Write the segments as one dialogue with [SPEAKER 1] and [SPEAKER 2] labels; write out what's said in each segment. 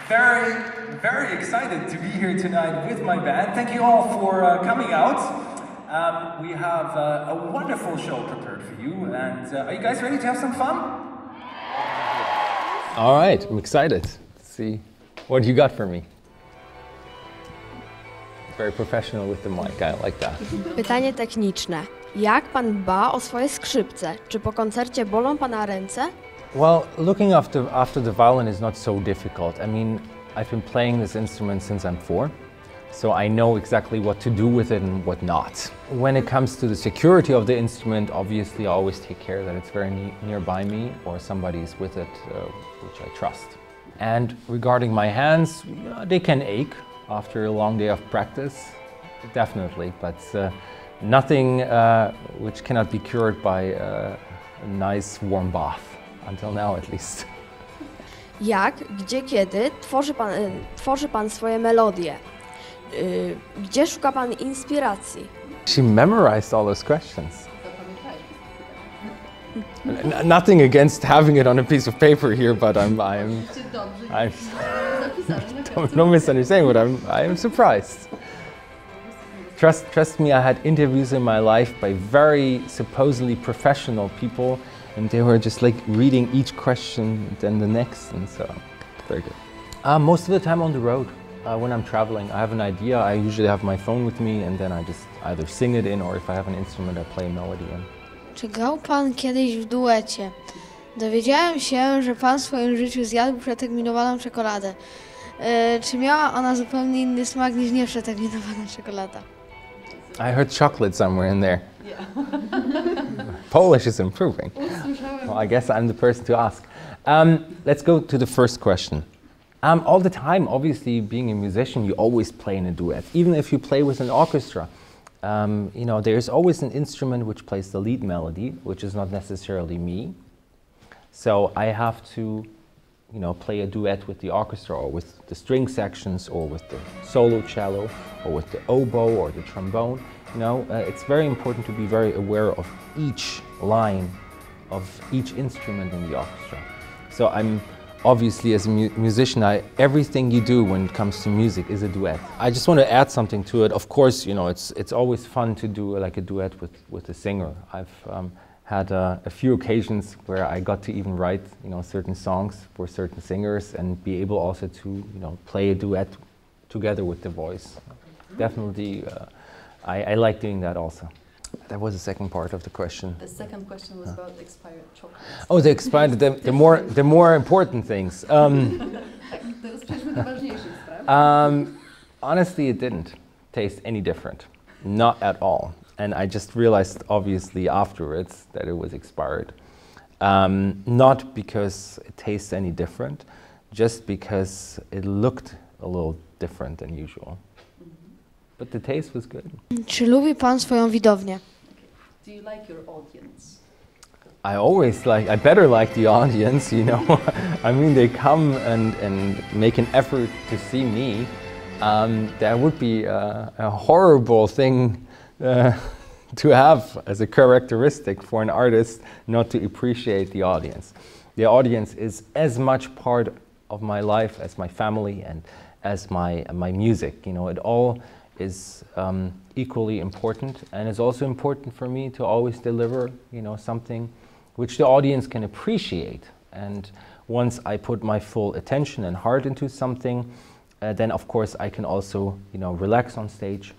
[SPEAKER 1] Very, very excited to be here tonight with my band. Thank you all for coming out. We have a wonderful show prepared for you, and are you guys ready to have some fun?
[SPEAKER 2] All right, I'm excited. Let's see what you got for me. Very professional with the mic, I like that.
[SPEAKER 3] Pytanie techniczne. Jak pan dba o swoje skrzypce? Czy po koncercie bolą pana ręce?
[SPEAKER 2] Well, looking after the violin is not so difficult. I mean, I've been playing this instrument since I'm 4, so I know exactly what to do with it and what not. When it comes to the security of the instrument, obviously I always take care that it's very nearby me or somebody's with it, which I trust. And regarding my hands, they can ache after a long day of practice, definitely, but nothing which cannot be cured by a nice warm bath. Until now, at least.
[SPEAKER 3] Jak, gdzie, kiedy tworzy pan swoje melodie? Gdzie szuka pan inspiracji?
[SPEAKER 2] She memorized all those questions. Nothing against having it on a piece of paper here, but no misunderstanding, but I am surprised. Trust me, I had interviews in my life by very supposedly professional people, and they were just like reading each question, then the next, and so very good. Most of the time on the road, when I'm traveling, I have an idea. I usually have my phone with me, and then I just either sing it in, or if I have an instrument, I play a melody in.
[SPEAKER 4] Czy grał pan kiedyś w duecie? Dowiedziałem się, że pan w swoim życiu zjadł przeterminowaną czekoladę. Czy miała ona zupełnie inny smak niż nieprzeterminowana czekolada?
[SPEAKER 2] I heard chocolate somewhere in there. Yeah. Polish is improving. Well, I guess I'm the person to ask. Let's go to the first question. All the time, obviously, being a musician, you always play in a duet. Even if you play with an orchestra, you know, there's always an instrument which plays the lead melody, which is not necessarily me. So I have to, you know, play a duet with the orchestra, or with the string sections, or with the solo cello, or with the oboe or the trombone. You know, it's very important to be very aware of each line of each instrument in the orchestra. So I'm obviously, as a musician, everything you do when it comes to music is a duet. I just want to add something to it. Of course, you know, it's always fun to do like a duet with a singer. I've had a few occasions where I got to even write, you know, certain songs for certain singers, and be able also to, you know, play a duet together with the voice. Definitely, I like doing that also. That was the second part of the question.
[SPEAKER 5] The second question was about expired chocolates.
[SPEAKER 2] Oh, the expired, the more important things. Honestly, it didn't taste any different, not at all. And I just realized, obviously, afterwards that it was expired. Not because it tastes any different, just because it looked a little different than usual. But the taste was good.
[SPEAKER 4] Czy lubi pan swoją widownię?
[SPEAKER 5] Do you like your audience?
[SPEAKER 2] I better like the audience, you know. I mean, they come and make an effort to see me. That would be a horrible thing to have as a characteristic for an artist, not to appreciate the audience. The audience is as much part of my life as my family and as my music. You know, it all is equally important, and it's also important for me to always deliver, you know, something which the audience can appreciate. And once I put my full attention and heart into something, then of course I can also, you know, relax on stage.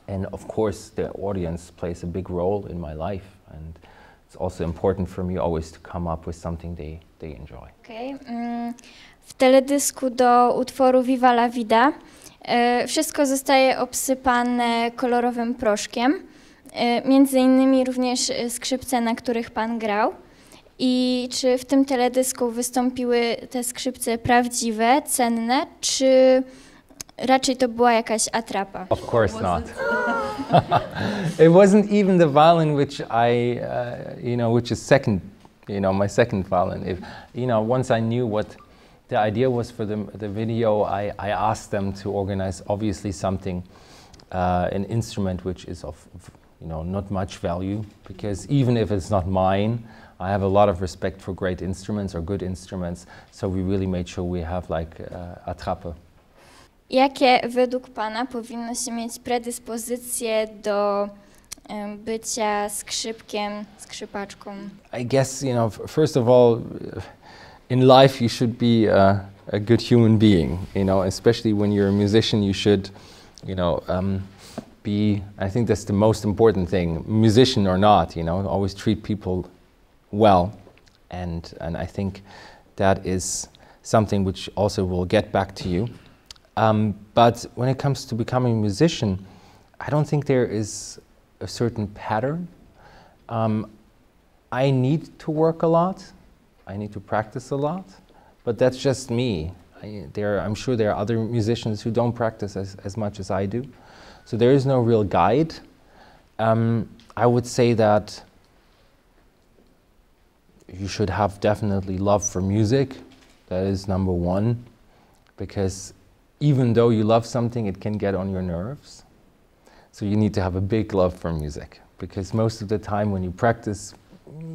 [SPEAKER 2] And of course the audience plays a big role in my life, and it's also important for me always to come up with something they enjoy.
[SPEAKER 6] Okay. W teledysku do utworu Viva la Vida wszystko zostaje obsypane kolorowym proszkiem, między innymi również skrzypce, na których pan grał. I czy w tym teledysku wystąpiły te skrzypce prawdziwe, cenne, czy raczej to była jakaś atrapa?
[SPEAKER 2] Of course not. It wasn't even the violin which you know, which is second, you know, my second violin. If, you know, once I knew what the idea was for the video, I asked them to organize obviously something, an instrument which is of not much value, because even if it's not mine, I have a lot of respect for great instruments or good instruments, so we really made sure we have like attrapy.
[SPEAKER 6] Jakie według Pana powinno się mieć predyspozycje do bycia skrzypkiem, skrzypaczką?
[SPEAKER 2] I guess, first of all, in life you should be a good human being, especially when you're a musician, you should, be, I think that's the most important thing, musician or not, always treat people well, and I think that is something which also will get back to you. But when it comes to becoming a musician, I don't think there is a certain pattern. I need to work a lot, I need to practice a lot, but that's just me. I'm sure there are other musicians who don't practice as much as I do. So there is no real guide. I would say that you should have definitely love for music. That is number one, because even though you love something, it can get on your nerves. So you need to have a big love for music, because most of the time when you practice,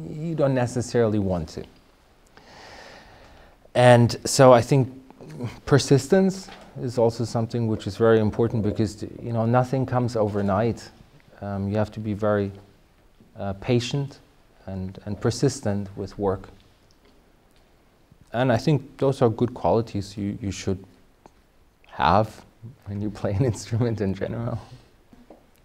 [SPEAKER 2] you don't necessarily want to. And so I think persistence is also something which is very important, because nothing comes overnight. You have to be very patient and persistent with work. And I think those are good qualities you should have when you play an instrument in general.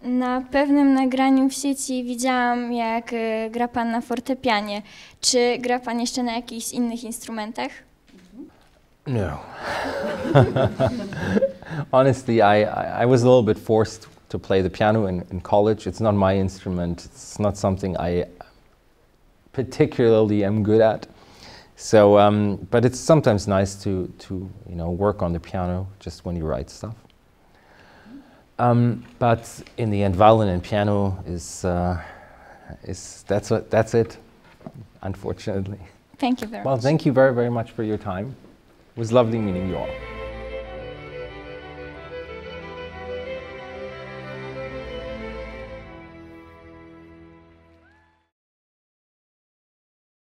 [SPEAKER 6] Na pewnym nagraniu w sieci widziałam, jak gra Pan na fortepianie. Czy gra Pan jeszcze na jakichś innych instrumentach?
[SPEAKER 2] No. Honestly, I was a little bit forced to play the piano in college. It's not my instrument. It's not something I particularly am good at. So, but it's sometimes nice to work on the piano just when you write stuff. But in the end, violin and piano that's it, unfortunately.
[SPEAKER 6] Thank you very much.
[SPEAKER 2] Well, thank you very, very much for your time. It was lovely meeting you all.